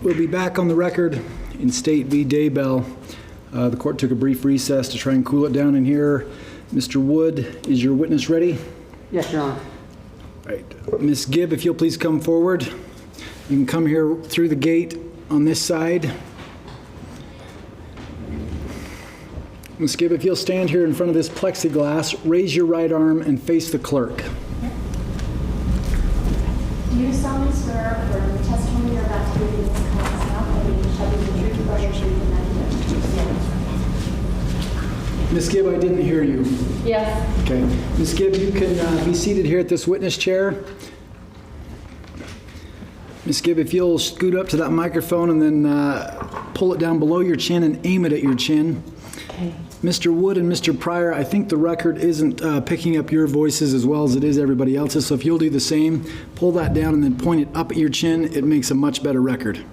We'll be back on the record in State v. Daybell. The court took a brief recess to try and cool it down in here. Mr. Wood, is your witness ready? Yes, Your Honor. Right. Ms. Gibb, if you'll please come forward. You can come here through the gate on this side. Ms. Gibb, if you'll stand here in front of this plexiglass, raise your right arm and face the clerk. Do you solemnly swear affirm the testimony you're about to give in this class now and shall be the truth, the whole truth, and nothing but Ms. Gibb, I didn't hear you. Yes. Okay. Ms. Gibb, you can be seated here at this witness chair. Ms. Gibb, if you'll scoot up to that microphone and then pull it down below your chin and aim it at your chin. Okay. Mr. Wood and Mr. Pryor, I think the record isn't picking up your voices as well as it is everybody else's, so if you'll do the same, pull that down and then point it up at your chin, it makes a much better record.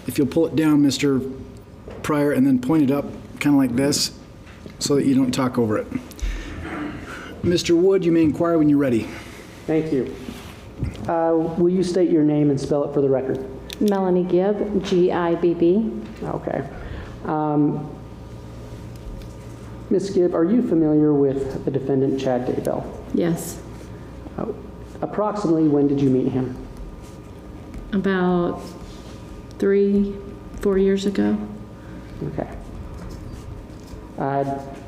If you'll pull it down, Mr. Pryor, and then point it up kind of like this so that you don't talk over it. Mr. Wood, you may inquire when you're ready. Thank you. Will you state your name and spell it for the record? Melaine Gibb, G-I-B-B. Okay. Ms. Gibb, are you familiar with the defendant, Chad Daybell? Yes. Approximately when did you meet him? About 3-4 years ago. Okay.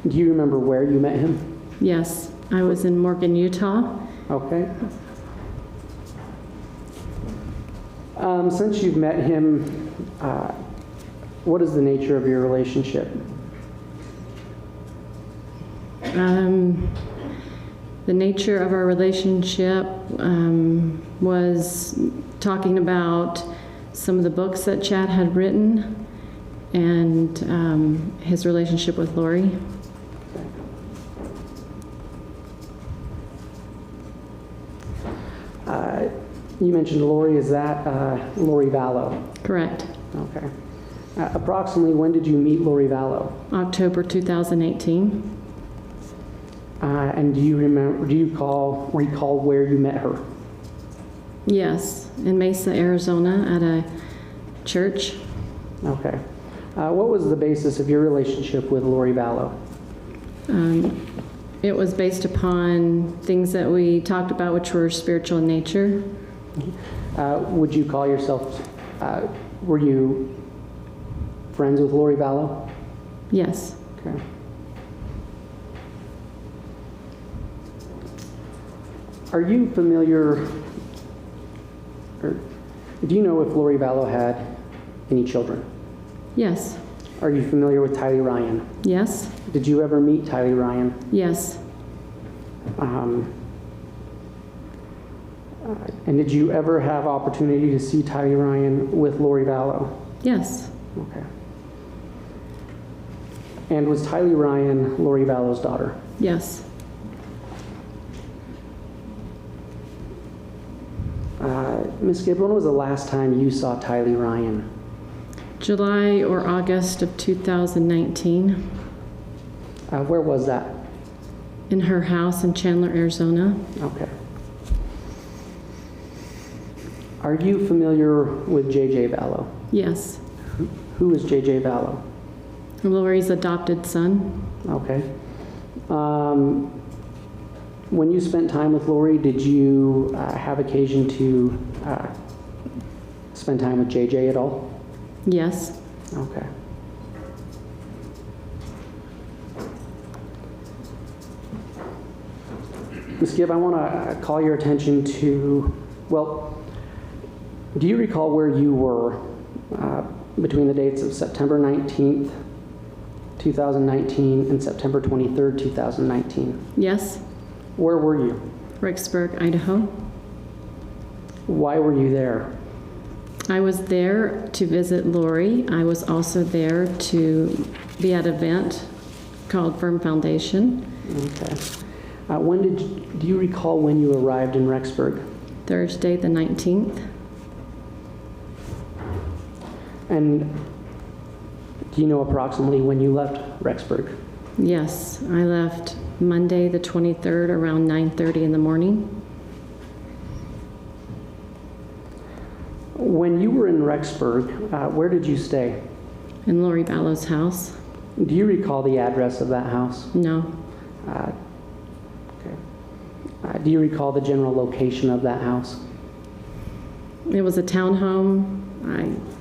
Do you remember where you met him? Yes. I was in Morgan, Utah. Okay. Since you've met him, what is the nature of your relationship? The nature of our relationship was talking about some of the books that Chad had written and his relationship with Lori. You mentioned Lori. Is that Lori Vallow? Correct. Okay. Approximately when did you meet Lori Vallow? October 2018. And do you recall where you met her? Yes, in Mesa, Arizona at a church. Okay. What was the basis of your relationship with Lori Vallow? It was based upon things that we talked about which were spiritual in nature. Would you call yourself, were you friends with Lori Vallow? Yes. Okay. Are you familiar, or do you know if Lori Vallow had any children? Yes. Are you familiar with Tylee Ryan? Yes. Did you ever meet Tylee Ryan? Yes. And did you ever have opportunity to see Tylee Ryan with Lori Vallow? Yes. Okay. And was Tylee Ryan Lori Vallow's daughter? Yes. Ms. Gibb, when was the last time you saw Tylee Ryan? July or August of 2019. Where was that? In her house in Chandler, Arizona. Okay. Are you familiar with JJ Vallow? Yes. Who is JJ Vallow? Lori's adopted son. Okay. When you spent time with Lori, did you have occasion to spend time with JJ at all? Yes. Okay. Ms. Gibb, I want to call your attention to, well, do you recall where you were between the dates of September 19th, 2019 and September 23rd, 2019? Yes. Where were you? Rexburg, Idaho. Why were you there? I was there to visit Lori. I was also there to be at an event called Firm Foundation. Okay. Do you recall when you arrived in Rexburg? Thursday the 19th. And do you know approximately when you left Rexburg? Yes, I left Monday the 23rd around 9:30 in the morning. When you were in Rexburg, where did you stay? In Lori Vallow's house? Do you recall the address of that house? No. Okay. Do you recall the general location of that house? It was a townhome.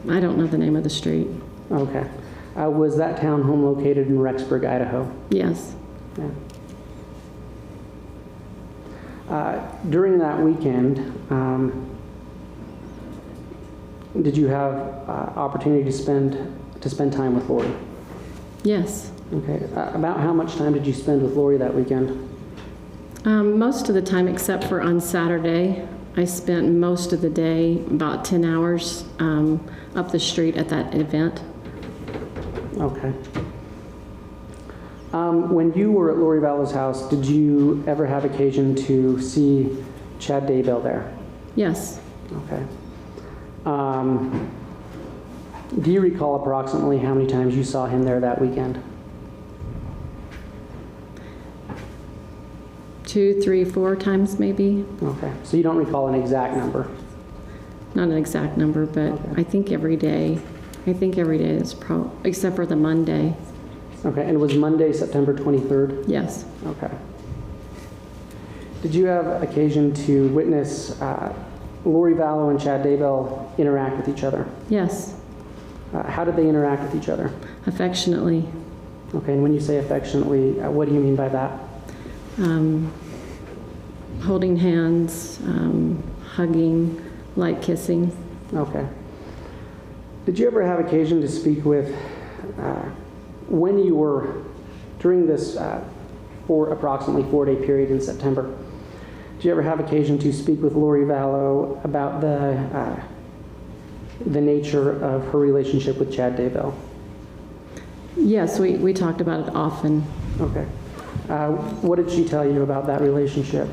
I don't know the name of the street. Okay. Was that townhome located in Rexburg, Idaho? Yes. Yeah. During that weekend, did you have opportunity to spend time with Lori? Yes. Okay. About how much time did you spend with Lori that weekend? Most of the time, except for on Saturday, I spent most of the day, about 10 hours, up the street at that event. Okay. When you were at Lori Vallow's house, did you ever have occasion to see Chad Daybell there? Yes. Okay. Do you recall approximately how many times you saw him there that weekend? 2, 3, 4 times maybe. Okay. So you don't recall an exact number? Not an exact number, but Okay. I think every day. I think every day is except for the Monday. Okay. And it was Monday, September 23rd? Yes. Okay. Did you have occasion to witness Lori Vallow and Chad Daybell interact with each other? Yes. How did they interact with each other? Affectionately. Okay. And when you say affectionately, what do you mean by that? Holding hands, hugging, light kissing. Okay. Did you ever have occasion to speak with, when you were, during this approximately 4-day period in September, did you ever have occasion to speak with Lori Vallow about the nature of her relationship with Chad Daybell? Yes, we talked about it often. Okay. What did she tell you about that relationship?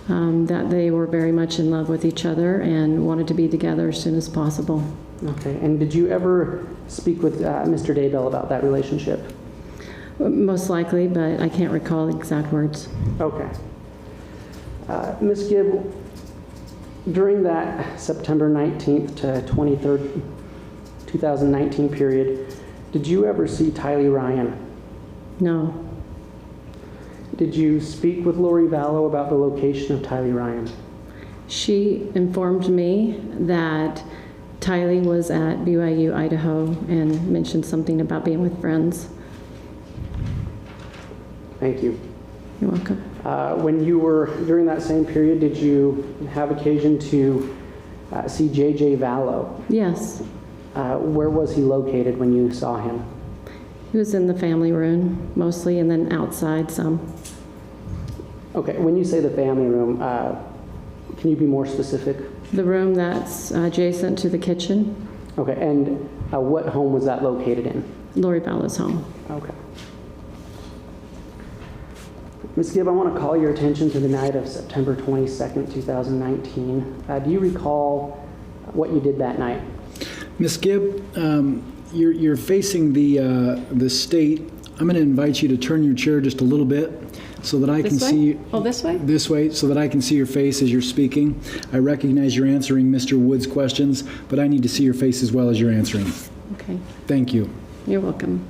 That they were very much in love with each other and wanted to be together as soon as possible. Okay. And did you ever speak with Mr. Daybell about that relationship? Most likely, but I can't recall the exact words. Okay. Ms. Gibb, during that September 19th to 23rd, 2019 period, did you ever see Tylee Ryan? No. Did you speak with Lori Vallow about the location of Tylee Ryan? She informed me that Tylee was at BYU, Idaho, and mentioned something about being with friends. Thank you. You're welcome. When you were, during that same period, did you have occasion to see JJ Vallow? Yes. Where was he located when you saw him? He was in the family room, mostly, and then outside some. Okay, when you say the family room, can you be more specific? The room that's adjacent to the kitchen, Okay, and what home was that located in? Lori Vallow's home. Okay. Ms. Gibb, I want to call your attention to the night of September 22nd, 2019. Do you recall what you did that night? Ms. Gibb, you're facing the state. I'm going to invite you to turn your chair just a little bit so that I can This way? see Oh, this way? this way, so that I can see your face as you're speaking. I recognize you're answering Mr. Wood's questions, but I need to see your face as well as you're answering. Okay. Thank you. You're welcome.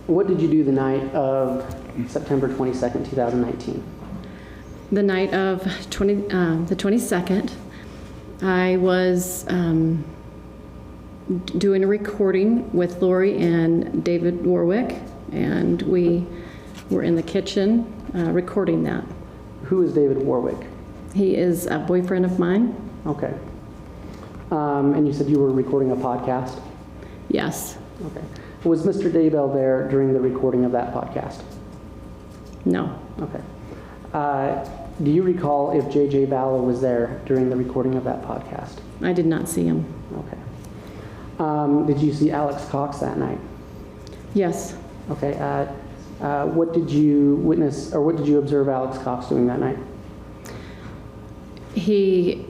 What did you do the night of September 22nd, 2019? The night of the 22nd, I was doing a recording with Lori and David Warwick, and we were in the kitchen recording that. Who is David Warwick? He is a boyfriend of mine. Okay. And you said you were recording a podcast? Yes. Okay. Was Mr. Daybell there during the recording of that podcast? No. Okay. Do you recall if JJ Vallow was there during the recording of that podcast? I did not see him. Okay. Did you see Alex Cox that night? Yes. Okay. What did you witness, or what did you observe Alex Cox doing that night? He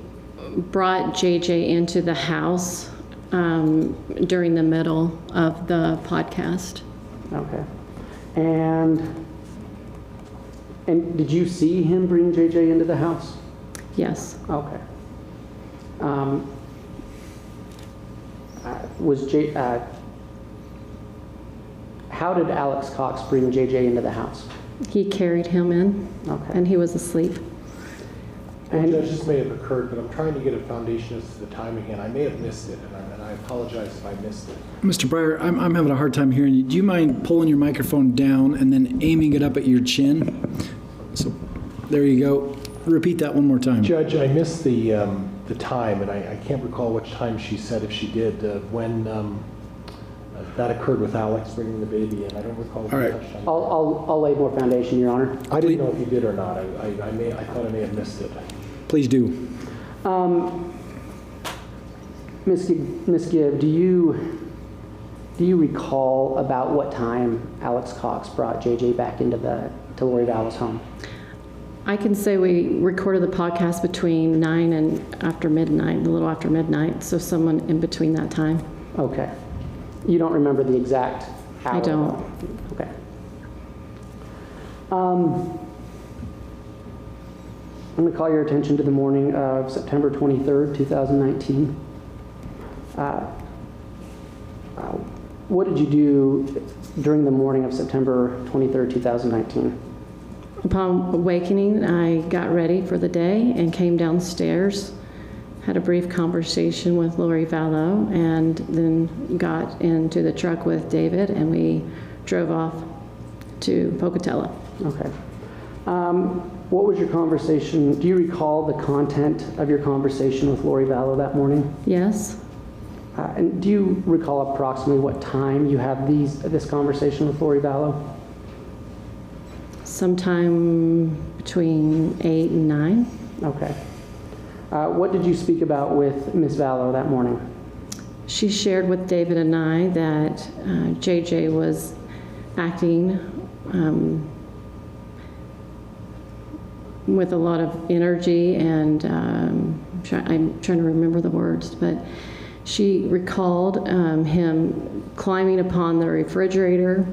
brought JJ into the house during the middle of the podcast. Okay. And And did you see him bring JJ into the house? Yes. Okay. How did Alex Cox bring JJ into the house? He carried him in, Okay. and he was asleep. And- Judge, this may have occurred, but I'm trying to get a foundation as to the timing, and I may have missed it, and I apologize if I missed it. Mr. Pryor, I'm having a hard time hearing you. Do you mind pulling your microphone down and then aiming it up at your chin? So, there you go. Repeat that one more time. Judge, I missed the time, and I can't recall which time she said, if she did, when that occurred with Alex bringing the baby in. I don't recall if All we right. touched on I'll lay more foundation, Your Honor. that. I didn't know if you did or not. I thought I may have missed it. Please do. Ms. Gibb, do you recall about what time Alex Cox brought JJ back into to Lori Vallow's home? I can say we recorded the podcast between 9 and after midnight, a little after midnight, so someone in between that time. Okay. You don't remember the exact hour? I don't. Okay. I'm going to call your attention to the morning of September 23rd, 2019. What did you do during the morning of September 23rd, 2019? Upon awakening, I got ready for the day and came downstairs, had a brief conversation with Lori Vallow, and then got into the truck with David, and we drove off to Pocatello. Okay. What was your conversation? Do you recall the content of your conversation with Lori Vallow that morning? Yes, And do you recall approximately what time you had this conversation with Lori Vallow? sometime between 8 and 9. Okay. What did you speak about with Ms. Vallow that morning? She shared with David and I that JJ was acting with a lot of energy, and I'm trying to remember the words, but she recalled him climbing upon the refrigerator,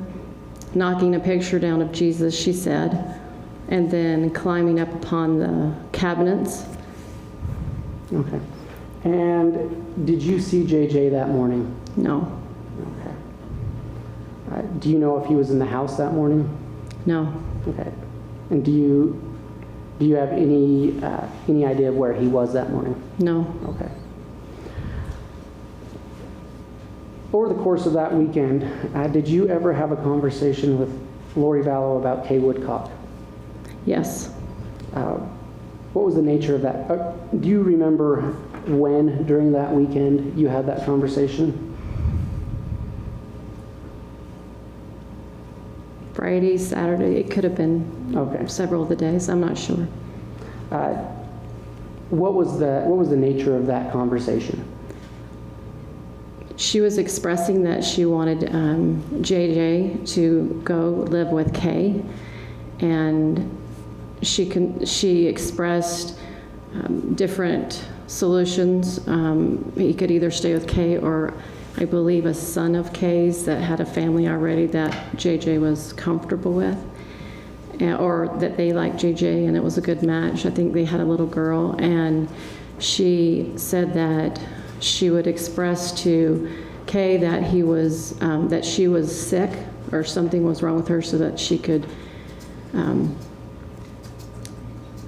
knocking a picture down of Jesus, she said, and then climbing up upon the cabinets. Okay. And did you see JJ that morning? No, Okay. Do you know if he was in the house that morning? no, Okay. And do you have any idea of where he was that morning? no. Okay. Over the course of that weekend, did you ever have a conversation with Lori Vallow about Kay Woodcock? Yes, What was the nature of that? Do you remember when during that weekend you had that conversation? Friday, Saturday, it could have been Okay. several of the days, I'm not sure. What was the nature of that conversation? She was expressing that she wanted JJ to go live with Kay, and she expressed different solutions. He could either stay with Kay, or I believe a son of Kay's that had a family already that JJ was comfortable with, or that they liked JJ and it was a good match. I think they had a little girl, and she said that she would express to Kay that that she was sick or something was wrong with her, so that she could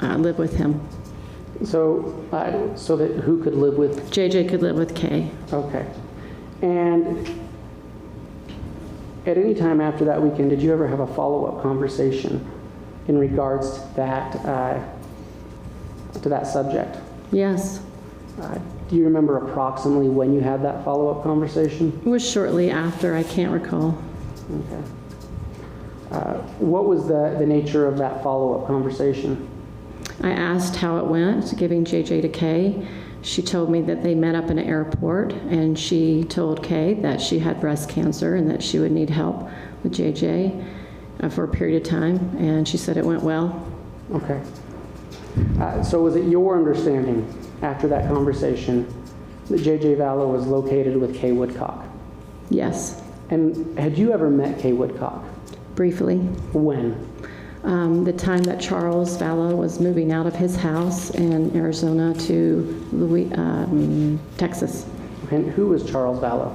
live with him. So that who could live with? JJ could live with Kay. Okay. And at any time after that weekend, did you ever have a follow-up conversation in regards to that subject? Yes, Do you remember approximately when you had that follow-up conversation? it was shortly after. I can't recall. Okay. What was the nature of that follow-up conversation? I asked how it went, giving JJ to Kay. She told me that they met up in an airport, and she told Kay that she had breast cancer and that she would need help with JJ for a period of time, and she said it went well. Okay. So was it your understanding after that conversation that JJ Vallow was located with Kay Woodcock? Yes, And had you ever met Kay Woodcock? briefly. When? the time that Charles Vallow was moving out of his house in Arizona to Texas, And who was Charles Vallow?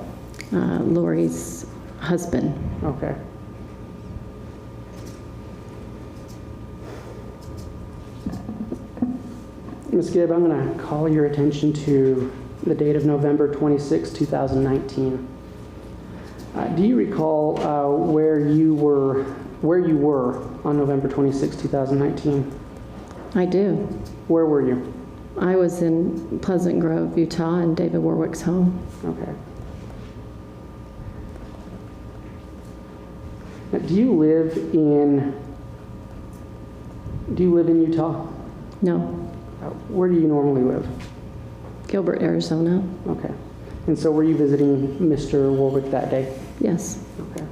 Lori's husband. Okay. Ms. Gibb, I'm going to call your attention to the date of November 26, 2019. Do you recall where you were on November 26, 2019? I do. Where were you? I was in Pleasant Grove, Utah, in David Warwick's home. Okay. Now, do you live in Utah? No. Where do you normally live? Gilbert, Arizona. Okay. And so were you visiting Mr. Warwick that day? Yes. Okay.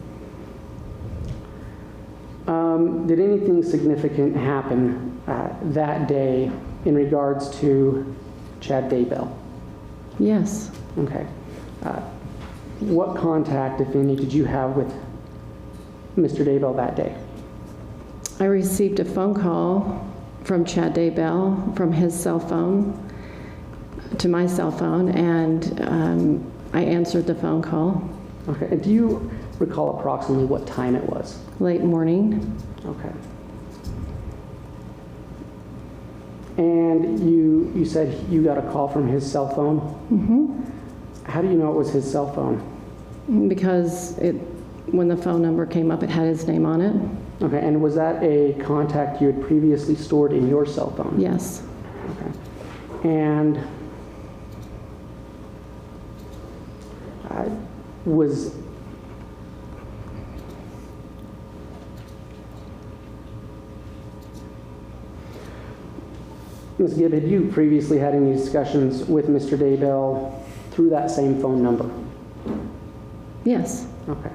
Did anything significant happen that day in regards to Chad Daybell? Yes. Okay. What contact, if any, did you have with Mr. Daybell that day? I received a phone call from Chad Daybell from his cell phone to my cell phone, and I answered the phone call. Okay. And do you recall approximately what time it was? Late morning. Okay. And you said you got a call from his cell phone? Mm-hmm. How do you know it was his cell phone? Because when the phone number came up, it had his name on it. Okay, and was that a contact you had previously stored in your cell phone? Yes. Okay. And was Ms. Gibb, had you previously had any discussions with Mr. Daybell through that same phone number? Yes. Okay.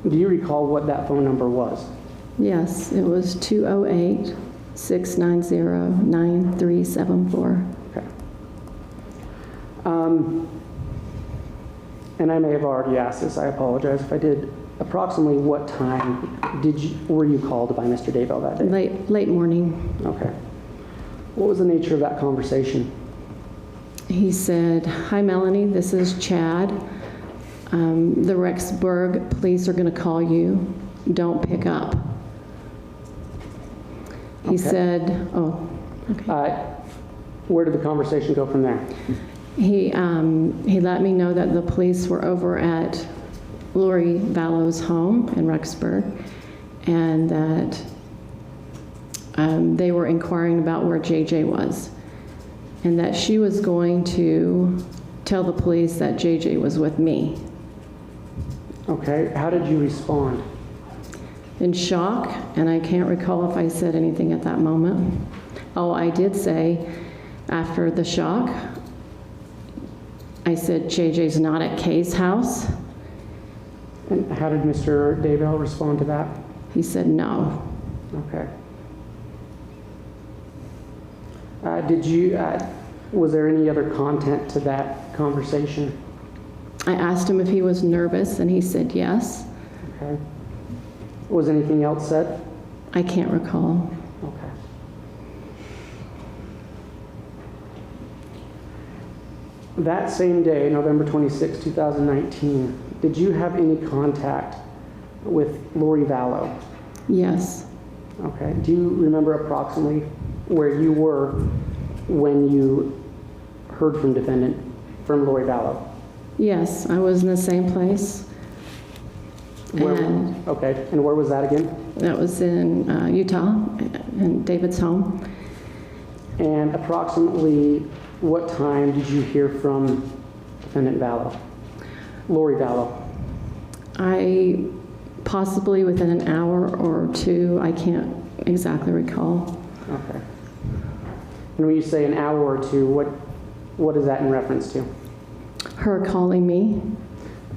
Do you recall what that phone number was? Yes, it was 208-690-9374. Okay. And I may have already asked this, I apologize if I did. Approximately what time were you called by Mr. Daybell that day? Late morning. Okay. What was the nature of that conversation? He said, "Hi, Melanie, this is Chad. The Rexburg police are going to call you. Don't pick up." He Okay. said, oh, okay. Where did the conversation go from there? He let me know that the police were over at Lori Vallow's home in Rexburg, and that they were inquiring about where JJ was, and that she was going to tell the police that JJ was with me. Okay, how did you respond? In shock, and I can't recall if I said anything at that moment. Oh, I did say, after the shock, I said, JJ's not at Kay's house. And how did Mr. Daybell respond to that? He said no. Okay. Was there any other content to that conversation? I asked him if he was nervous, and he said yes. Okay. Was anything else said? I can't recall. Okay. That same day, November 26, 2019, did you have any contact with Lori Vallow? Yes. Okay. Do you remember approximately where you were when you heard from Lori Vallow? Yes, I was in the same place. Okay. And where was that again? That was in Utah, in David's home. And approximately what time did you hear from Defendant Vallow? Lori Vallow? I possibly within an hour or two, I can't exactly recall. Okay. And when you say an hour or two, what is that in reference to? Her calling me,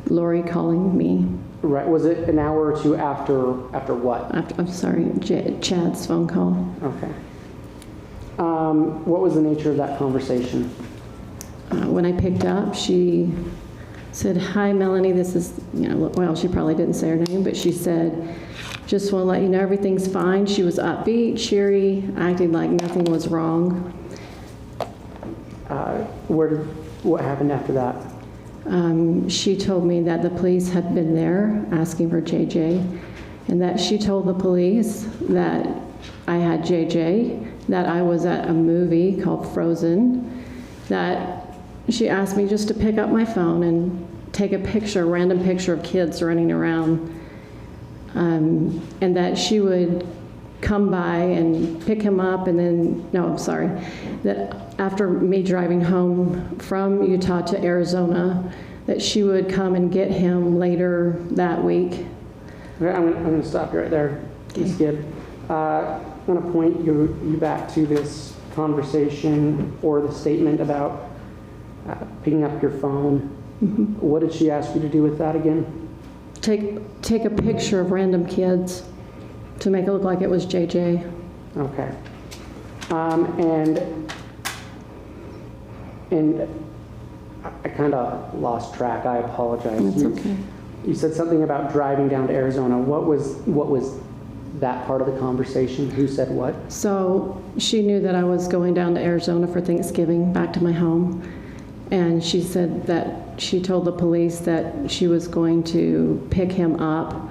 Lori calling me. Right. Was it an hour or two after what? I'm sorry, Chad's phone call. Okay. What was the nature of that conversation? When I picked up, she Said, "Hi, Melanie, this is," well, she probably didn't say her name, but she said, "Just want to let you know everything's fine." She was upbeat, cheery, acting like nothing was wrong. What happened after that? She told me that the police had been there asking for JJ, and that she told the police that I had JJ, that I was at a movie called Frozen, that she asked me just to pick up my phone and take a picture, a random picture of kids running around, and that she would come by and pick him up, and then, no, I'm sorry, that after me driving home from Utah to Arizona, that she would come and get him later that week. Okay, I'm going to stop you right there, Ms. Gibb. I'm going to point you back to this conversation or the statement about picking up your phone. What did she ask you to do with that again? Take a picture of random kids to make it look like it was JJ. Okay. And I kind of lost track. I apologize. That's okay. You said something about driving down to Arizona. What was that part of the conversation? Who said what? So she knew that I was going down to Arizona for Thanksgiving, back to my home. And she said that she told the police that she was going to pick him up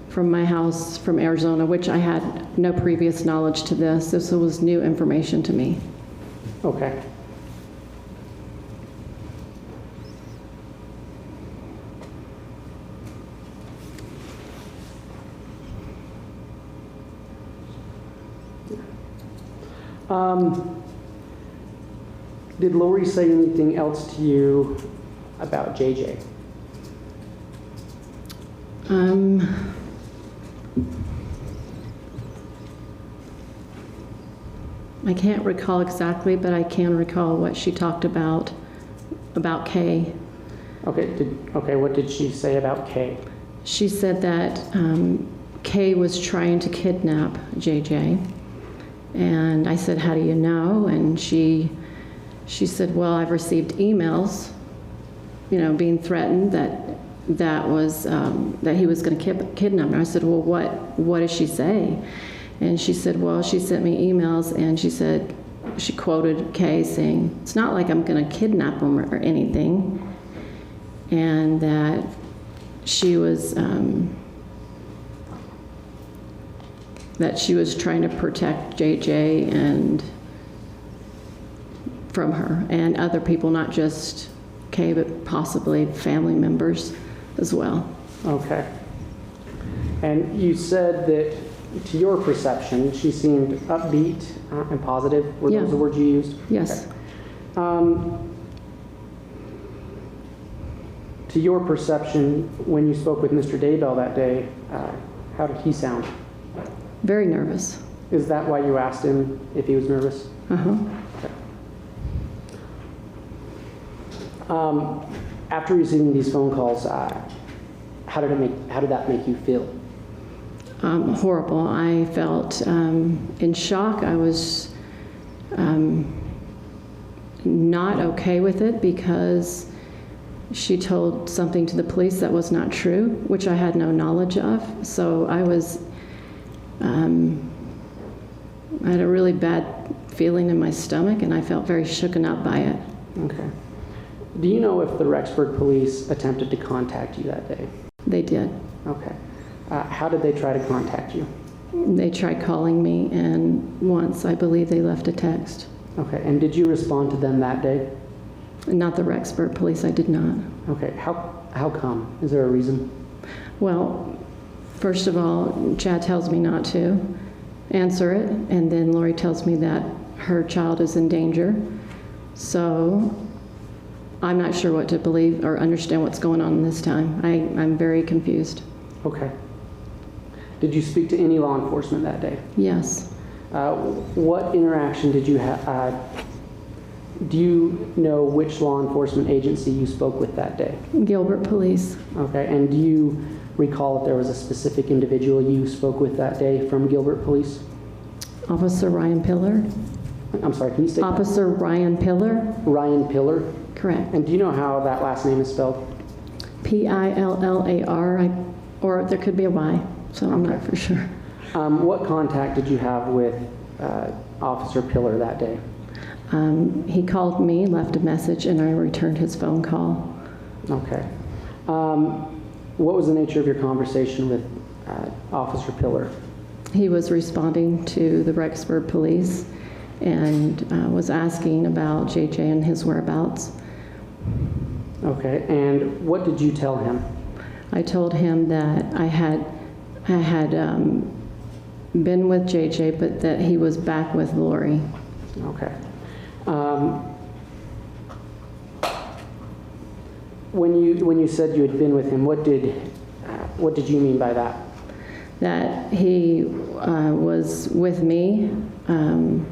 from my house from Arizona, which I had no previous knowledge to this. This was new information to me. Okay. Did Lori say anything else to you about JJ? I can't recall exactly, but I can recall what she talked about Kay. Okay, what did she say about Kay? She said that Kay was trying to kidnap JJ. And I said, "How do you know?" And she said, "Well, I've received emails, being threatened that he was going to kidnap her." I said, "Well, what does she say?" And she said, "Well, she sent me emails," and she said, she quoted Kay saying, "It's not like I'm going to kidnap him or anything," and that she was trying to protect JJ and from her and other people, not just Kay, but possibly family members as well. Okay. And you said that, to your perception, she seemed upbeat and positive. Were those the words you used? Yes. Okay. To your perception, when you spoke with Mr. Daybell that day, how did he sound? Very nervous. Is that why you asked him if he was nervous? Uh-huh. Okay. After receiving these phone calls, how did that make you feel? Horrible. I felt in shock. I was not okay with it because she told something to the police that was not true, which I had no knowledge of. So I was, I had a really bad feeling in my stomach, and I felt very shooken up by it. Okay. Do you know if the Rexburg police attempted to contact you that day? They did. Okay. How did they try to contact you? They tried calling me, and once I believe they left a text. Okay. And did you respond to them that day? Not the Rexburg police, I did not. Okay. How come? Is there a reason? Well, first of all, Chad tells me not to answer it, and then Lori tells me that her child is in danger. So I'm not sure what to believe or understand what's going on this time. I'm very confused. Okay. Did you speak to any law enforcement that day? Yes. What interaction did you have? Do you know which law enforcement agency you spoke with that day? Gilbert Police. Okay. And do you recall if there was a specific individual you spoke with that day from Gilbert Police? Officer Ryan Pillar. I'm sorry, can you state Officer Ryan Pillar. Ryan Pillar? Correct. And do you know how that last name is spelled? Pillar, or there could be a Y, so I'm not for sure. What contact did you have with Officer Pillar that day? He called me, left a message, and I returned his phone call. Okay. What was the nature of your conversation with Officer Pillar? He was responding to the Rexburg police and was asking about JJ and his whereabouts. Okay, and what did you tell him? I told him that I had been with JJ, but that he was back with Lori. Okay. When you said you had been with him, what did you mean by that? That he was with me, and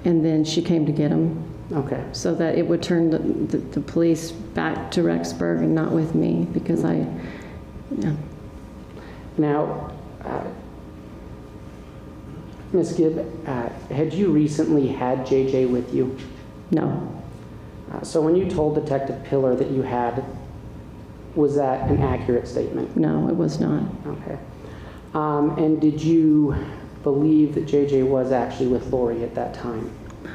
then she came to get him. Okay. So that it would turn the police back to Rexburg and not with me, because yeah. Now, Ms. Gibb, had you recently had JJ with you? No, So when you told Detective Pillar that you had, was that an accurate statement? no, it was not. Okay. And did you believe that JJ was actually with Lori at that time?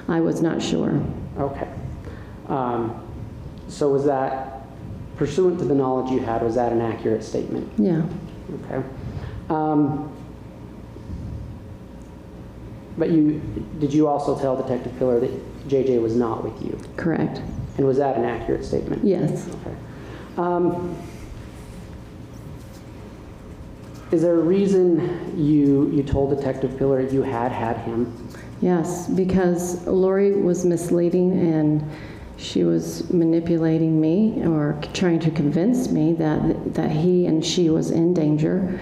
I was not sure. Okay. So was that, pursuant to the knowledge you had, was that an accurate statement? Yeah, Okay. But did you also tell Detective Pillar that JJ was not with you? correct. And was that an accurate statement? Yes. Okay. Is there a reason you told Detective Pillar you had him? Yes, because Lori was misleading and she was manipulating me or trying to convince me that he and she was in danger.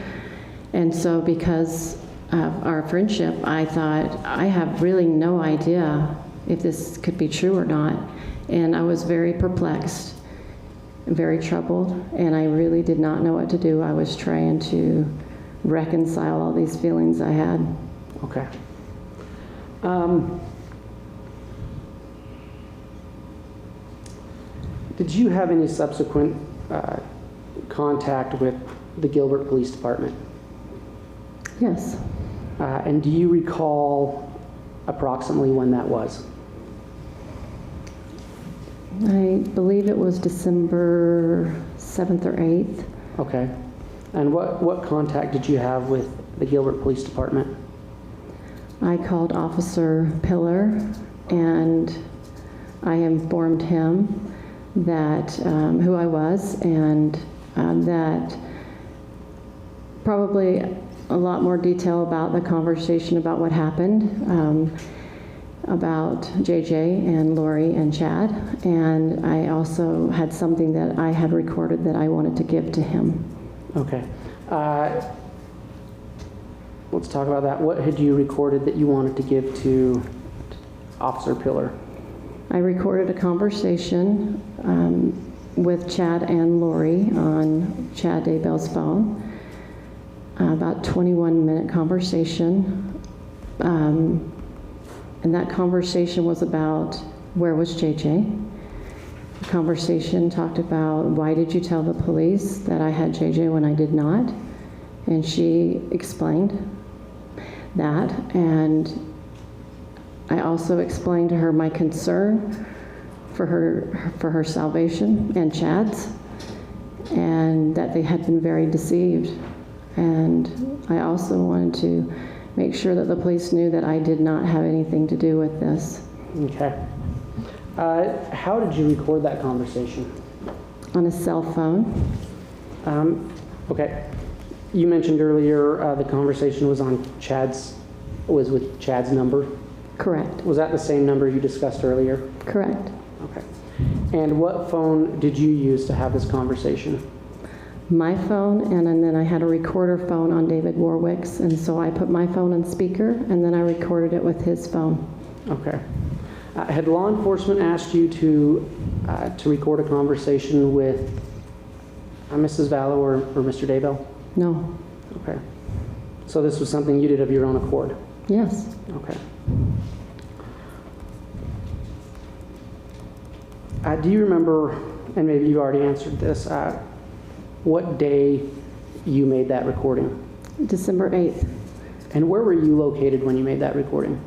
And so because of our friendship, I thought, I have really no idea if this could be true or not. And I was very perplexed, very troubled, and I really did not know what to do. I was trying to reconcile all these feelings I had. Okay. Did you have any subsequent contact with the Gilbert Police Department? Yes. And do you recall approximately when that was? I believe it was December 7th or 8th. Okay. And what contact did you have with the Gilbert Police Department? I called Officer Pillar and I informed him that who I was and that probably a lot more detail about the conversation about what happened, about JJ and Lori and Chad. And I also had something that I had recorded that I wanted to give to him. Okay. Let's talk about that. What had you recorded that you wanted to give to Officer Pillar? I recorded a conversation with Chad and Lori on Vallow-Daybell's phone, about 21-minute conversation. And that conversation was about where was JJ. The conversation talked about why did you tell the police that I had JJ when I did not? And she explained that, and I also explained to her my concern for her salvation and Chad's, and that they had been very deceived. And I also wanted to make sure that the police knew that I did not have anything to do with this. Okay. How did you record that conversation? On a cell phone. Okay. You mentioned earlier the conversation was with Chad's number. Correct. Was that the same number you discussed earlier? Correct. Okay. And what phone did you use to have this conversation? My phone, and then I had a recorder phone on David Warwick's, and so I put my phone on speaker, and then I recorded it with his phone. Okay. Had law enforcement asked you to record a conversation with Mrs. Vallow or Mr. Daybell? No. Okay. So this was something you did of your own accord? Yes. Okay. Do you remember and maybe you already answered this, what day you made that recording? December 8th. And where were you located when you made that recording?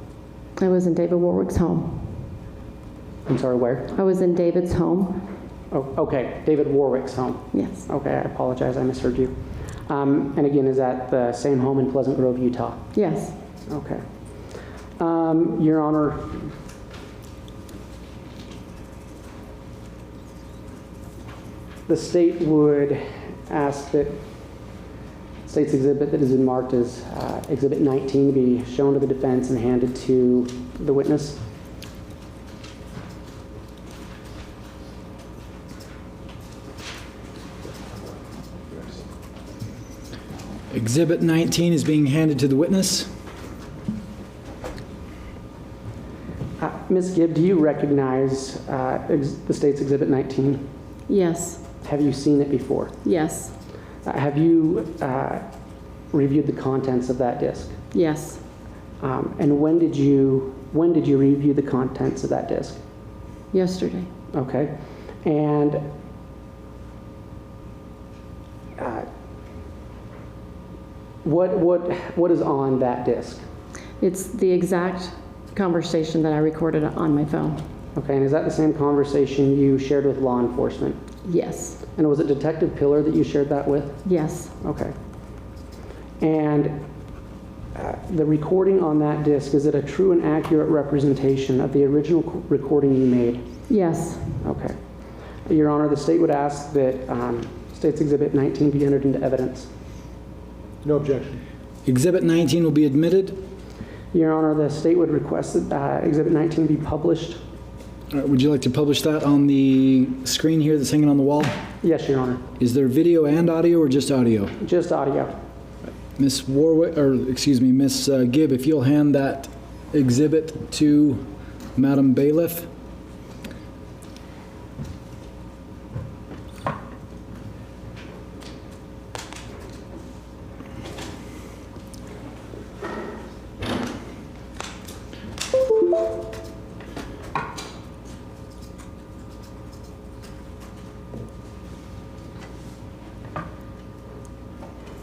I was in David Warwick's home. I'm sorry, where? I was in David's home. Oh, okay, David Warwick's home. Yes. Okay, I apologize, I misheard you. And again, is that the same home in Pleasant Grove, Utah? Yes. Okay. Your Honor, the state would ask that state's exhibit that has been marked as Exhibit 19 be shown to the defense and handed to the witness. Exhibit 19 is being handed to the witness. Ms. Gibb, do you recognize the state's Exhibit 19? Yes. Have you seen it before? Yes. Have you reviewed the contents of that disc? Yes. And when did you review the contents of that disc? Yesterday. Okay. And what is on that disc? It's the exact conversation that I recorded on my phone. Okay, and is that the same conversation you shared with law enforcement? Yes. And was it Detective Pillar that you shared that with? Yes. Okay. And the recording on that disc, is it a true and accurate representation of the original recording you made? Yes. Okay. Your Honor, the state would ask that State's Exhibit 19 be entered into evidence. No objection. Exhibit 19 will be admitted. Your Honor, the state would request that Exhibit 19 be published. Would you like to publish that on the screen here that's hanging on the wall? Yes, Your Honor. Is there video and audio or just audio? Just audio. Miss Gibb, if you'll hand that exhibit to Madam Bailiff.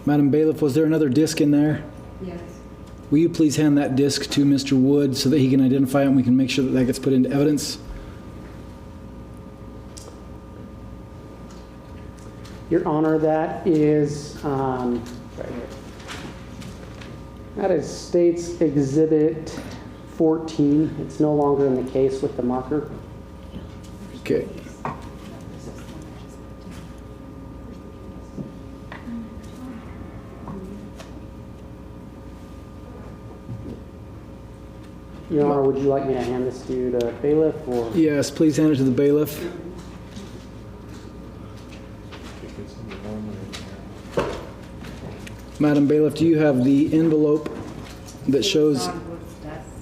Madam Bailiff, was there another disc in there? Yes. Will you please hand that disc to Mr. Wood so that he can identify it and we can make sure that that gets put into evidence? Your Honor, that is right here. That is State's Exhibit 14. It's no longer in the case with the marker. Okay. Your Honor, would you like me to hand this to the bailiff or? Yes, please hand it to the bailiff. Madam Bailiff, do you have the envelope that shows?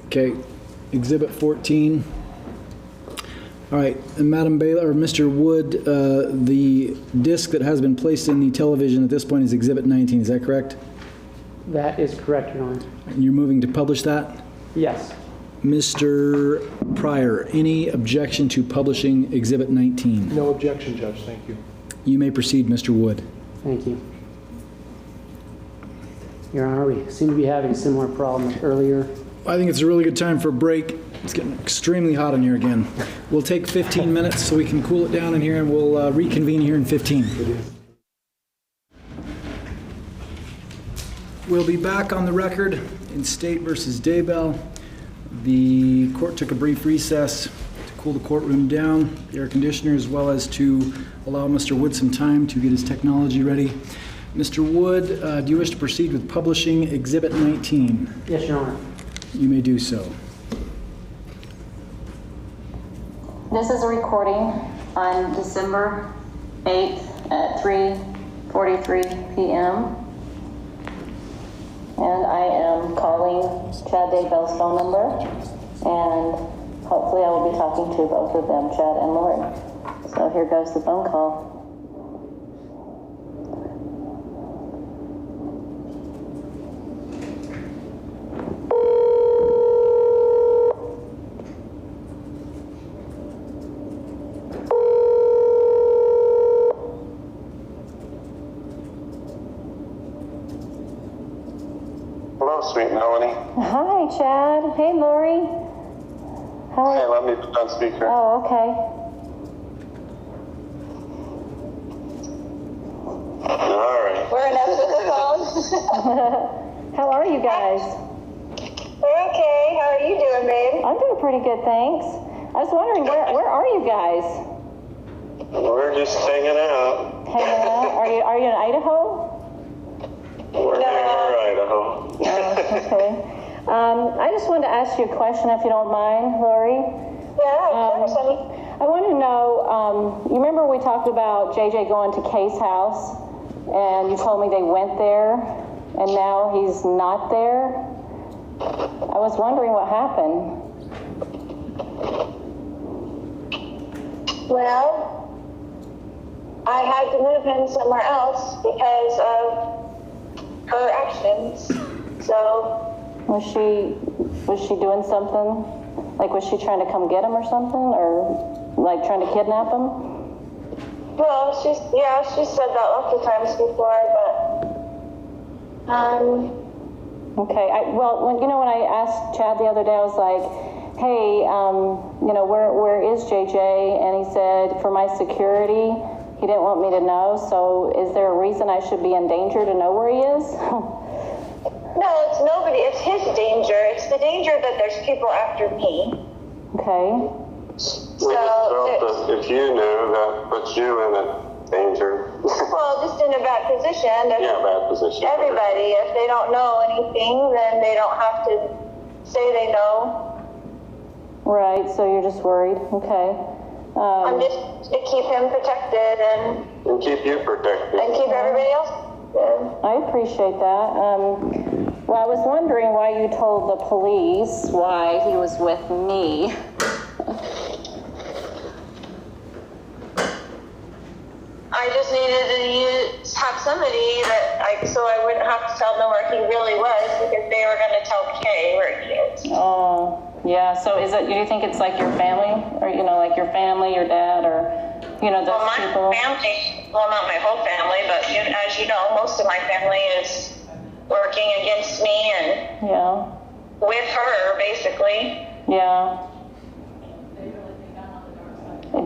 Okay, Exhibit 14. All right, and Madam Bailiff, or Mr. Wood, the disc that has been placed in the television at this point is Exhibit 19, is that correct? That is correct, Your Honor. And you're moving to publish that? Yes. Mr. Pryor, any objection to publishing Exhibit 19? No objection, Judge. Thank you. You may proceed, Mr. Wood. Thank you. Your Honor, we seem to be having a similar problem as earlier. I think it's a really good time for a break. It's getting extremely hot in here again. We'll take 15 minutes so we can cool it down in here, and we'll reconvene here in 15. We'll be back on the record in State versus Daybell. The court took a brief recess to cool the courtroom down, the air conditioner, as well as to allow Mr. Wood some time to get his technology ready. Mr. Wood, do you wish to proceed with publishing Exhibit 19? Yes, Your Honor. You may do so. This is a recording on December 8th at 3:43 p.m. And I am calling Chad Daybell's phone number, and hopefully I will be talking to both of them, Chad and Lauren. So here goes the phone call. Chad. Hey, Lori. How Hey, are let me put on speaker. Oh, okay. All right. We're enough with the phone. How are you guys? We're okay. How are you doing, babe? I'm doing pretty good, thanks. I was wondering, where are you guys? We're just hanging out. Hanging out? Are you in Idaho? We're near Idaho. Okay. I just wanted to ask you a question, if you don't mind, Lori. Yeah, of course, honey. I want to know, you remember we talked about JJ going to Kay's house, and you told me they went there, and now he's not there? I was wondering what happened. Well, I had to move him somewhere else because of her actions. So, Was she doing something? Like, was she trying to come get him or something? Or, like, trying to kidnap him? well, she said that lots of times before, but, Okay. When I asked Chad the other day, I was like, hey, where is JJ? And he said, for my security, he didn't want me to know. So is there a reason I should be in danger to know where he is? no, it's nobody. It's his danger. It's the danger that there's people after me. Okay. We just felt that if you knew, that puts you in a danger. Well, just in a bad position. Yeah, bad position. Everybody, if they don't know anything, then they don't have to say they know. Right, so you're just worried. Okay. I'm just to keep him protected and keep you protected. keep everybody else good. I appreciate that. Well, I was wondering why you told the police why he was with me. I just needed to have somebody so I wouldn't have to tell them where he really was, because they were going to tell Kay where he is. Oh, yeah. So do you think it's like your family, or, like your family, your dad, or, those Well, my people? family, well, not my whole family, but as you know, most of my family is working against me and Yeah. with her, basically. Yeah.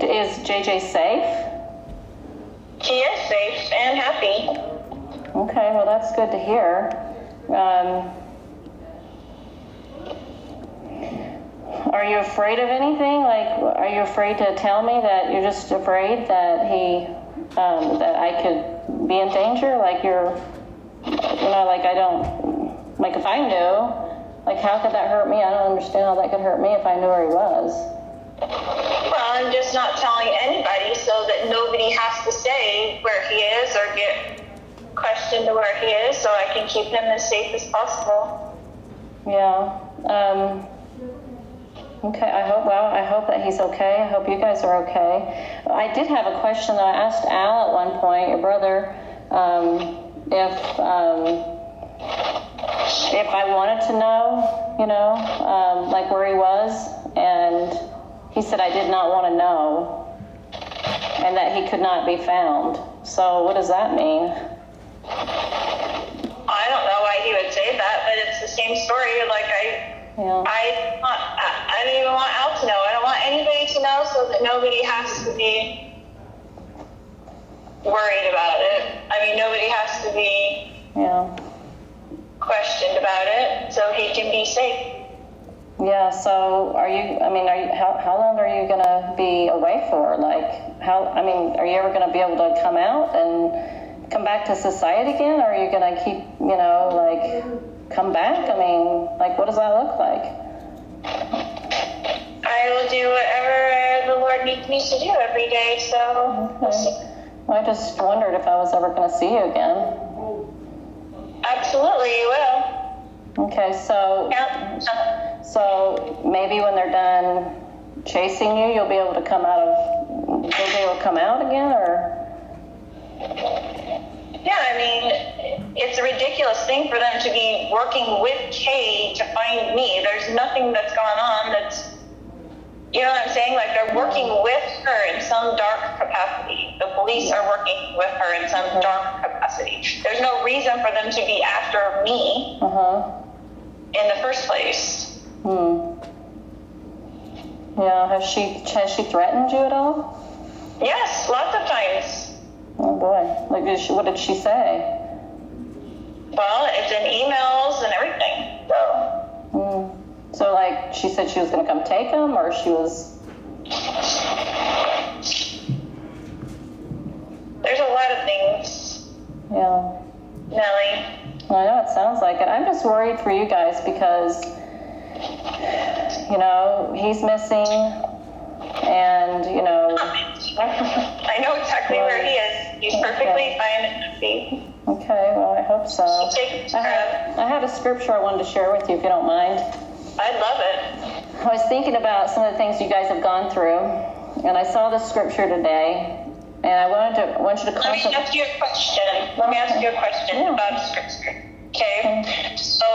Is JJ safe? He is safe and happy. Okay, well, that's good to hear. Are you afraid of anything? Like, are you afraid to tell me that you're just afraid that that I could be in danger? Like like if I knew, like, how could that hurt me? I don't understand how that could hurt me if I knew where he was. Well, I'm just not telling anybody so that nobody has to say where he is or get questioned to where he is, so I can keep him as safe as possible. Yeah. Okay, I hope that he's okay. I hope you guys are okay. I did have a question that I asked Al at one point, your brother, if I wanted to know, like where he was, and he said I did not want to know, and that he could not be found. So what does that mean? I don't know why he would say that, but it's the same story. Like I don't even want Al to know. I don't want anybody to know, so that nobody has to be worried about it. I mean, nobody has to be questioned about it, so he can be safe. Yeah, so how long are you going to be away for? Like, are you ever going to be able to come out and come back to society again? Or are you going to keep, come back? What does that look like? I will do whatever the Lord needs me to do every day, so we'll see. Well, I just wondered if I was ever going to see you again. Absolutely, you will. Okay, so maybe when they're done chasing you, you'll be able to come out again, or? Yeah, it's a ridiculous thing for them to be working with Kay to find me. There's nothing that's gone on that's, you know what I'm saying? Like, they're working with her in some dark capacity. The police are working with her in some dark capacity. There's no reason for them to be after me in the first place. Yeah, has she threatened you at all? Yes, lots of times. Oh boy, like what did she say? Well, it's in emails and everything. So like she said she was going to come take him, or she was... There's a lot of things, Yeah. Nellie. I know it sounds like it. I'm just worried for you guys because, you know, he's missing, and, you know... I know exactly where he is. He's perfectly fine and happy. Okay, well, I hope so. Take I had a scripture I wanted to share with you, if you don't mind. I'd love it. I was thinking about some of the things you guys have gone through, and I saw this scripture today, and I want you to Let me ask you a question. About a scripture. Okay? So,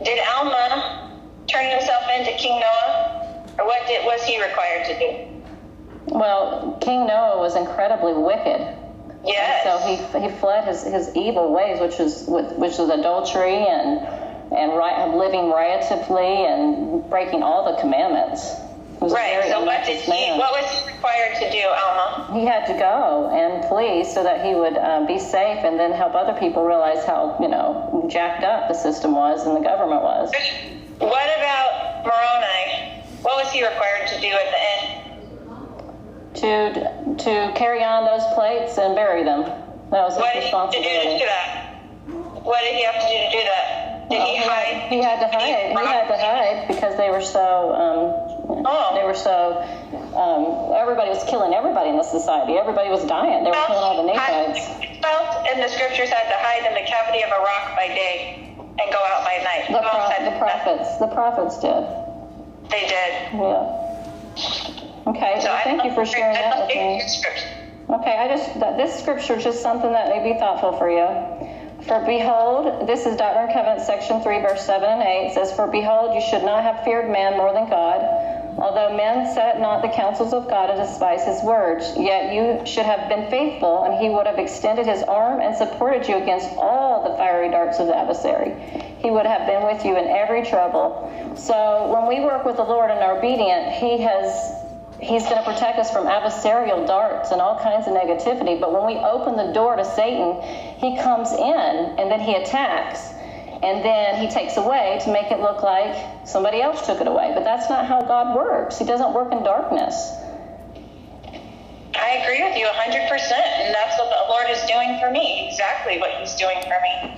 did Alma turn himself into King Noah? Or what was he required to do? Well, King Noah was incredibly wicked. Yes. And so he fled his evil ways, which was adultery and living riotously and breaking all the commandments. Right. So what was he required to do, Alma? He had to go and flee so that he would be safe, and then help other people realize how, you know, jacked up the system was and the government was. What about Moroni? What was he required to do at the end? To carry on those plates and bury them. That was his responsibility. What did he have to do to do that? What did he have to do to do that? Did he hide? He had to hide. He had to hide because they were so. Everybody was killing everybody in the society. Everybody was dying. They were killing all the Nephites. And the scriptures had to hide in the cavity of a rock by day and go out by night. The prophets did. They did. Yeah. Okay. So thank you for sharing that with me. Okay. This scripture is just something that may be thoughtful for you. For behold, this is Doctrine and Covenants, section 3, verse 7 and 8. It says, for behold, you should not have feared man more than God. Although men set not the counsels of God and despise his words, yet you should have been faithful, and he would have extended his arm and supported you against all the fiery darts of the adversary. He would have been with you in every trouble. So when we work with the Lord and are obedient, He's going to protect us from adversarial darts and all kinds of negativity. But when we open the door to Satan, he comes in and then he attacks. And then he takes away to make it look like somebody else took it away. But that's not how God works. He doesn't work in darkness. I agree with you 100%. And that's what the Lord is doing for me. Exactly what he's doing for me.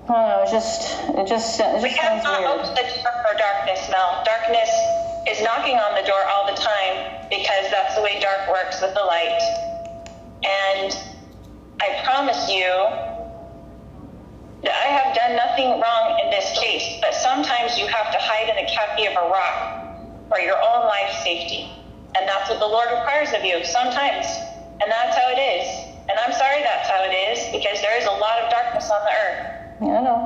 Oh, it just sounds we have not weird. opened the door for darkness, Mel. Darkness is knocking on the door all the time because that's the way dark works with the light. And I promise you that I have done nothing wrong in this case, but sometimes you have to hide in the cavity of a rock for your own life safety. And that's what the Lord requires of you sometimes. And that's how it is. And I'm sorry that's how it is, because there is a lot of darkness on the earth. Yeah, I know.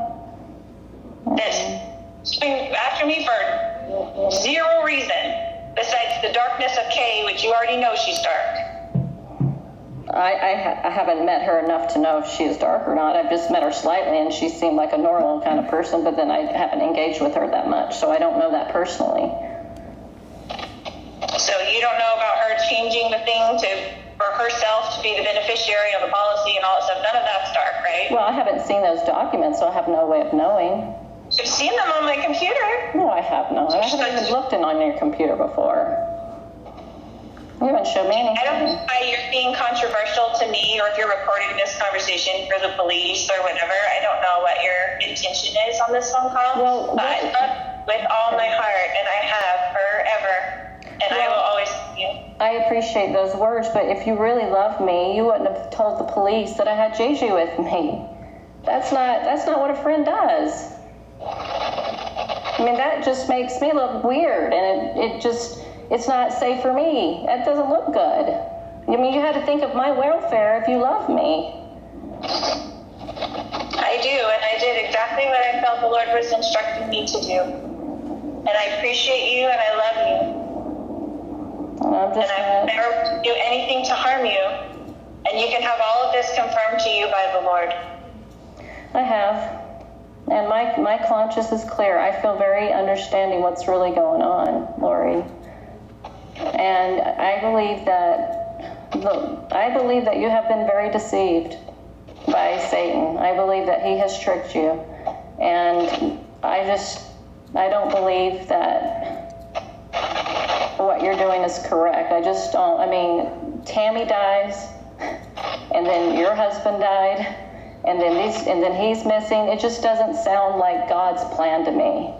It's coming after me for zero reason besides the darkness of Kay, which you already know she's dark. I haven't met her enough to know if she is dark or not. I've just met her slightly, and she seemed like a normal kind of person, but then I haven't engaged with her that much, so I don't know that personally. So you don't know about her changing the thing for herself to be the beneficiary of the policy and all that stuff. None of that's dark, right? Well, I haven't seen those documents, so I have no way of knowing. I've seen them on my computer. No, I have not. I haven't even looked in on your computer before. You haven't showed me anything. I don't know why you're being controversial to me, or if you're recording this conversation for the police or whatever. I don't know what your intention is on this phone call. Well, but I love with all my heart, and I have forever. And I will always love you. I appreciate those words, but if you really loved me, you wouldn't have told the police that I had JJ with me. That's not what a friend does. I mean, that just makes me look weird, and it's not safe for me. That doesn't look good. I mean, you had to think of my welfare if you love me. I do, and I did exactly what I felt the Lord was instructing me to do. And I appreciate you, and I love you. And I would never do anything to harm you. And you can have all of this confirmed to you by the Lord. I have. And my conscience is clear. I feel very understanding what's really going on, Lori. And I believe that you have been very deceived by Satan. I believe that he has tricked you. And I don't believe that what you're doing is correct. I just don't. I mean, Tammy dies, and then your husband died, and then he's missing. It just doesn't sound like God's plan to me.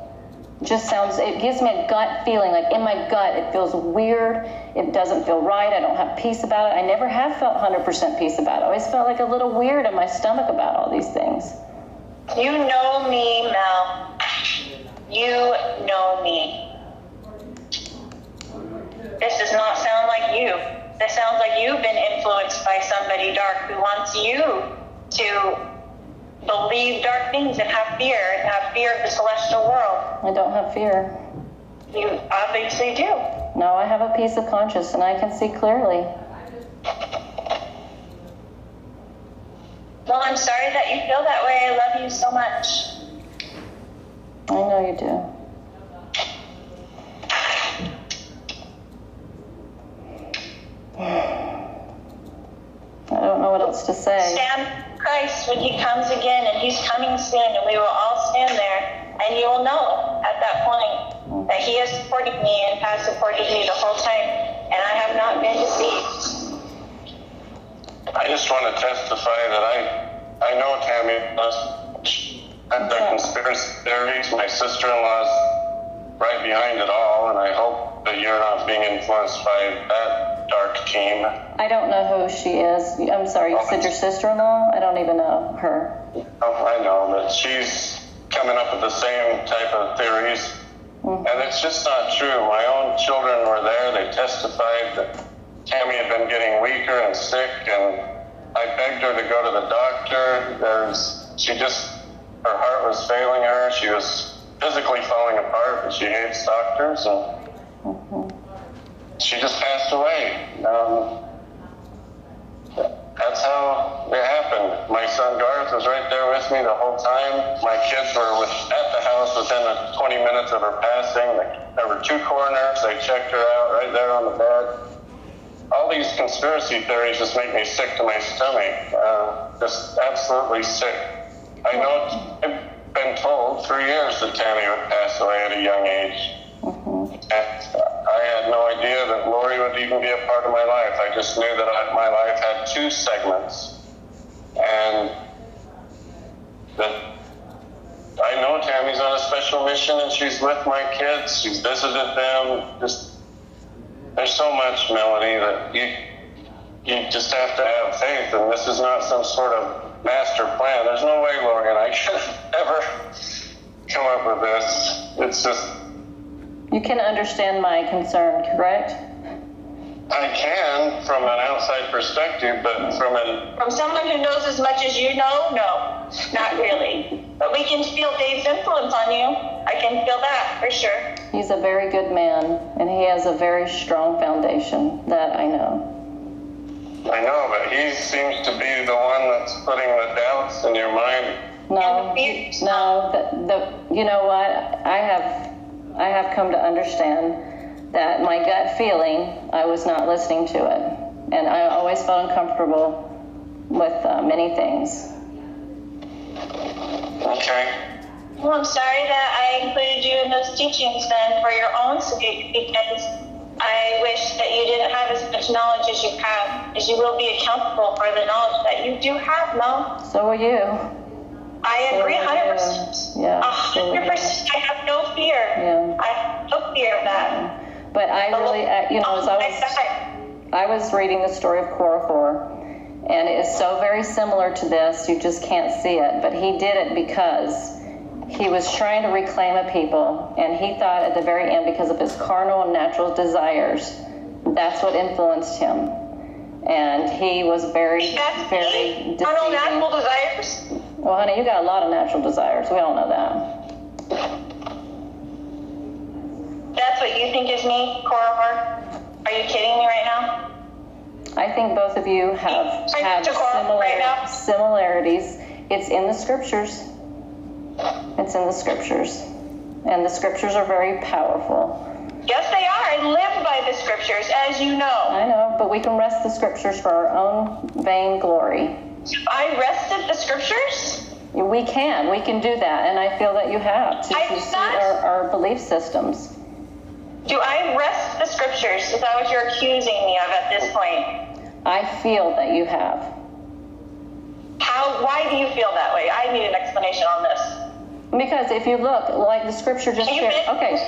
It gives me a gut feeling, like in my gut, it feels weird. It doesn't feel right. I don't have peace about it. I never have felt 100% peace about it. I always felt like a little weird in my stomach about all these things. You know me, Mel. You know me. This does not sound like you. This sounds like you've been influenced by somebody dark who wants you to believe dark things and have fear of the celestial world. I don't have fear. You obviously do. No, I have a peace of conscience and I can see clearly. Well, I'm sorry that you feel that way. I love you so much. I know you do. I don't know what else to say. Stand Christ when he comes again, and he's coming soon, and we will all stand there, and you will know at that point that he has supported me and has supported me the whole time, and I have not been deceived. I just want to testify that I know Tammy and the conspiracy theories. My sister-in-law's right behind it all, and I hope that you're not being influenced by that dark team. I don't know who she is. I'm sorry, you said your sister-in-law? I don't even know her. Oh, I know, but she's coming up with the same type of theories. And it's just not true. My own children were there. They testified that Tammy had been getting weaker and sick, and I begged her to go to the doctor. Her heart was failing her. She was physically falling apart, but she hates doctors, and she just passed away. That's how it happened. My son Garth was right there with me the whole time. My kids were at the house within 20 minutes of her passing. There were 2 coroners. They checked her out right there on the bed. All these conspiracy theories just make me sick to my stomach. Just absolutely sick. I know I've been told for years that Tammy would pass away at a young age. And I had no idea that Lori would even be a part of my life. I just knew that my life had 2 segments. And that I know Tammy's on a special mission and she's with my kids. She's visited them. There's so much, Melanie, that you just have to have faith. And this is not some sort of master plan. There's no way Lori and I could ever come up with this. It's just... You can understand my concern, correct? I can from an outside perspective, but from someone who knows as much as you know, no, not really. But we can feel Dave's influence on you. I can feel that for sure. He's a very good man, and he has a very strong foundation, that I know. I know, but he seems to be the one that's putting the doubts in your mind. No, you know what? I have come to understand that my gut feeling, I was not listening to it. And I always felt uncomfortable with many things. Okay. Well, I'm sorry that I included you in those teachings then for your own sake, because I wish that you didn't have as much knowledge as you have, as you will be accountable for the knowledge that you do have, Mel. So are you. I agree 100%. Yeah. 100%. I have no fear. Yeah. I have no fear of that. But I really, as I was reading the story of Korihor, and it is so very similar to this, you just can't see it. But he did it because he was trying to reclaim a people, and he thought at the very end, because of his carnal and natural desires, that's what influenced him. And he was very deceiving. Carnal natural desires? Well, honey, you got a lot of natural desires. We all know that. That's what you think is me, Korihor? Are you kidding me right now? I think both of you have similarities. It's in the scriptures. It's in the scriptures. And the scriptures are very powerful. Yes, they are. I live by the scriptures, as you know. I know, but we can wrest the scriptures for our own vain glory. I wrested the scriptures? We can do that, and I feel that you have to see our belief systems. Do I wrest the scriptures? Is that what you're accusing me of at this point? I feel that you have. Why do you feel that way? I need an explanation on this. Because if you look, like the scripture just shared,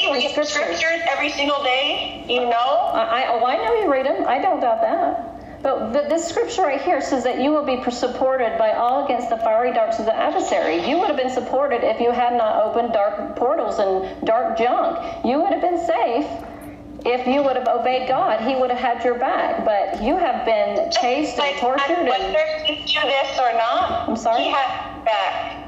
you read scriptures every single day, you know? I know you read them. I don't doubt that. But this scripture right here says that you will be supported by all against the fiery darts of the adversary. You would have been supported if you had not opened dark portals and dark junk. You would have been safe if you would have obeyed God. He would have had your back. But you have been chased and tortured. Whether you do this or not, I'm sorry? he has your back.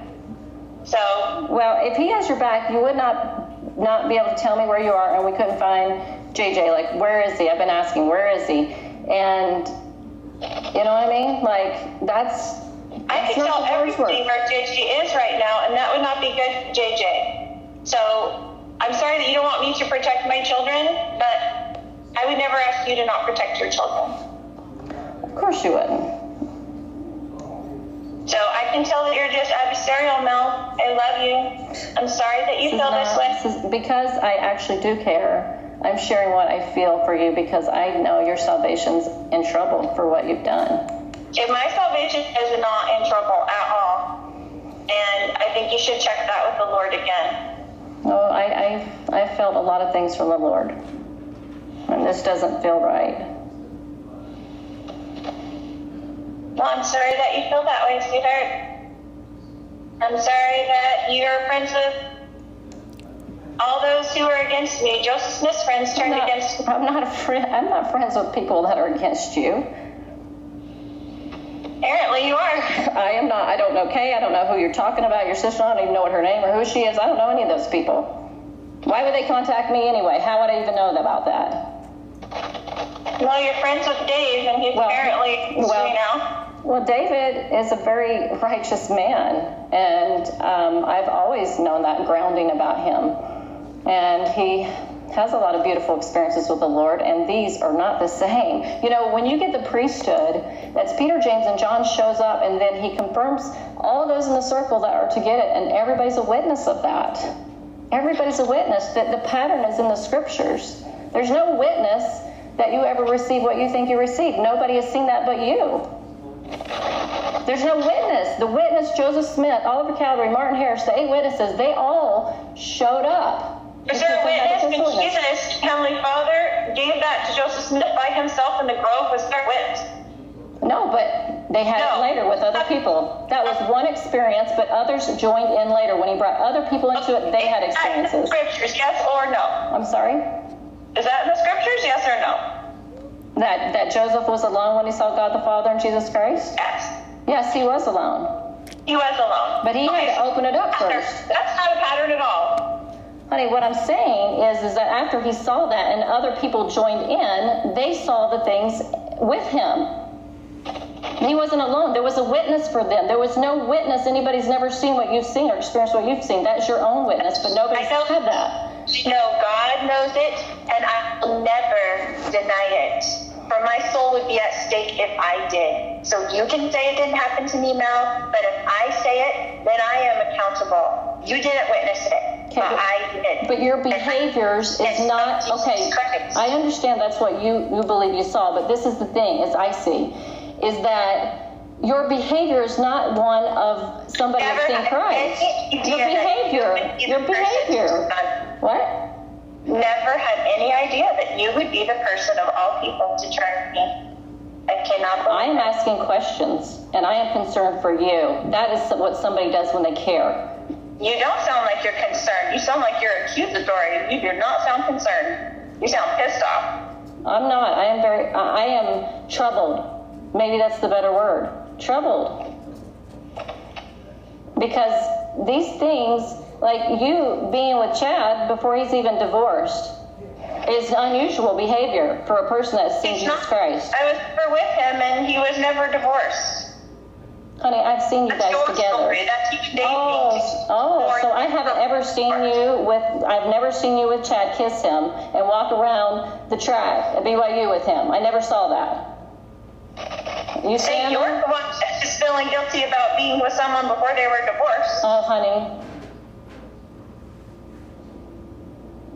So. Well, if he has your back, you would not be able to tell me where you are, and we couldn't find JJ. Like, where is he? I've been asking, where is he? And you know what I mean? Like, that's I can tell everybody where JJ is right now, and that would not be good for JJ. So I'm sorry that you don't want me to protect my children, but I would never ask you to not protect your children. Of course you wouldn't. So I can tell that you're just adversarial, Mel. I love you. I'm sorry that you feel this way. Because I actually do care. I'm sharing what I feel for you because I know your salvation's in trouble for what you've done. Okay, my salvation is not in trouble at all. And I think you should check that with the Lord again. Oh, I felt a lot of things from the Lord. And this doesn't feel right. Well, I'm sorry that you feel that way, sweetheart. I'm sorry that you're friends with all those who are against me. Joseph Smith's friends turned against me. I'm not friends with people that are against you. Apparently you are. I am not. I don't know Kay. I don't know who you're talking about. Your sister. I don't even know what her name or who she is. I don't know any of those people. Why would they contact me anyway? How would I even know about that? Well, you're friends with Dave, and he's apparently now. Well, David is a very righteous man, and I've always known that grounding about him. And he has a lot of beautiful experiences with the Lord, and these are not the same. You know, when you get the priesthood, that's Peter, James, and John shows up, and then he confirms all of those in the circle that are to get it, and everybody's a witness of that. Everybody's a witness that the pattern is in the scriptures. There's no witness that you ever receive what you think you received. Nobody has seen that but you. There's no witness. The witness, Joseph Smith, Oliver Cowdery, Martin Harris, the 8 witnesses, they all showed up. Is there a witness when Jesus, Heavenly Father, gave that to Joseph Smith by himself in the grove? Was there a witness? No, but they had it later with other people. That was one experience, but others joined in later. When he brought other people into it, they had experiences. Is that in the scriptures, yes or no? I'm sorry? Is that in the scriptures, yes or no? That Joseph was alone when he saw God the Father and Jesus Christ? Yes. Yes, he was alone. He was alone. But he had to open it up first. That's not a pattern at all. Honey, what I'm saying is that after he saw that and other people joined in, they saw the things with him. He wasn't alone. There was a witness for them. There was no witness. Anybody's never seen what you've seen or experienced what you've seen. That's your own witness, but nobody's said that. No, God knows it, and I will never deny it. For my soul would be at stake if I did. So you can say it didn't happen to me, Mel, but if I say it, then I am accountable. You didn't witness it, but I did. But your behaviors is not, okay, I understand that's what you believe you saw, but this is the thing, as I see, is that your behavior is not one of somebody that's seen Christ. Your behavior. What? Never had any idea that you would be the person of all people to turn me. I cannot believe I am asking questions, and I am concerned for you. That is what somebody does when they care. You don't sound like you're concerned. You sound like you're accusatory. You do not sound concerned. You sound pissed off. I'm not. I am troubled. Maybe that's the better word. Troubled. Because these things, like you being with Chad before he's even divorced, is unusual behavior for a person that's seen Jesus Christ. I was never with him, and he was never divorced. Honey, I've seen you That's guys your together. story. That's you dating. So I haven't ever seen you I've never seen you with Chad kiss him and walk around the track at BYU with him. I never saw that. You Say stand you're there? the one that's just feeling guilty about being with someone before they were divorced. Oh, honey.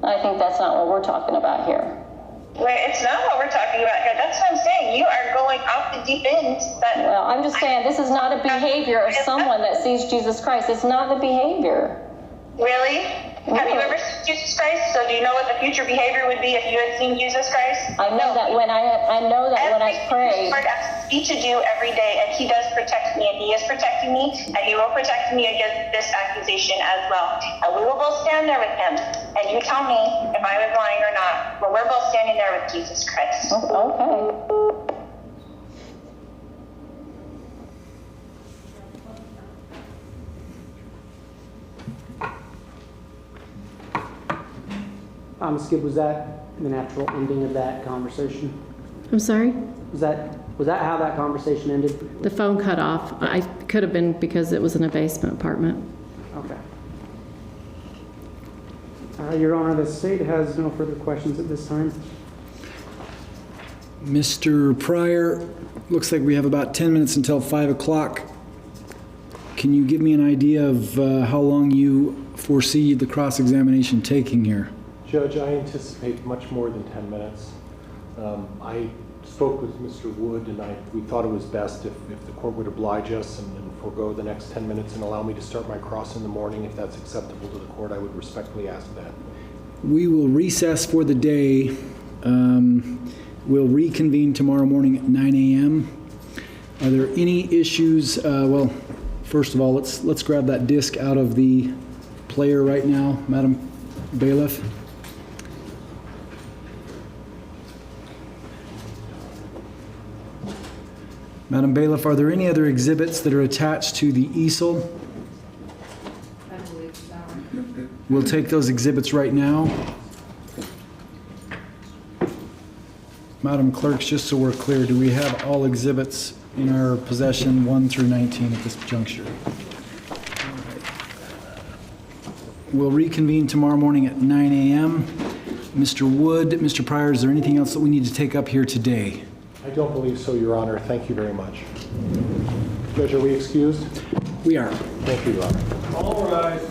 I think that's not what we're talking about here. Wait, it's not what we're talking about here. That's what I'm saying. You are going off the deep end. Well, I'm just saying this is not a behavior of someone that sees Jesus Christ. It's not the behavior. Really? Have you ever seen Jesus Christ? So do you know what the future behavior would be if you had seen Jesus Christ? I know that when I pray. Lord asks me to do every day, and He does protect me, and He is protecting me, and He will protect me against this accusation as well. And we will both stand there with Him, and you tell me if I was lying or not. But we're both standing there with Jesus Christ. Okay. Ms. Gibb, was that the natural ending of that conversation? I'm sorry? Was that how that conversation ended? The phone cut off. I could have been because it was in a basement apartment. Okay. Your Honor, the state has no further questions at this time. Mr. Pryor, looks like we have about 10 minutes until 5 o'clock. Can you give me an idea of how long you foresee the cross-examination taking here? Judge, I anticipate much more than 10 minutes. I spoke with Mr. Wood, and we thought it was best if the court would oblige us and forego the next 10 minutes and allow me to start my cross in the morning. If that's acceptable to the court, I would respectfully ask that. We will recess for the day. We'll reconvene tomorrow morning at 9 a.m. Are there any issues? Well, first of all, let's grab that disc out of the player right now, Madam Bailiff. Madam Bailiff, are there any other exhibits that are attached to the easel? I believe so. We'll take those exhibits right now. Madam Clerk, just so we're clear, do we have all exhibits in our possession 1 through 19 at this juncture? All right. We'll reconvene tomorrow morning at 9 a.m. Mr. Wood, Mr. Pryor, is there anything else that we need to take up here today? I don't believe so, Your Honor. Thank you very much. Judge, are we excused? We are. Thank you, Your Honor. All rise.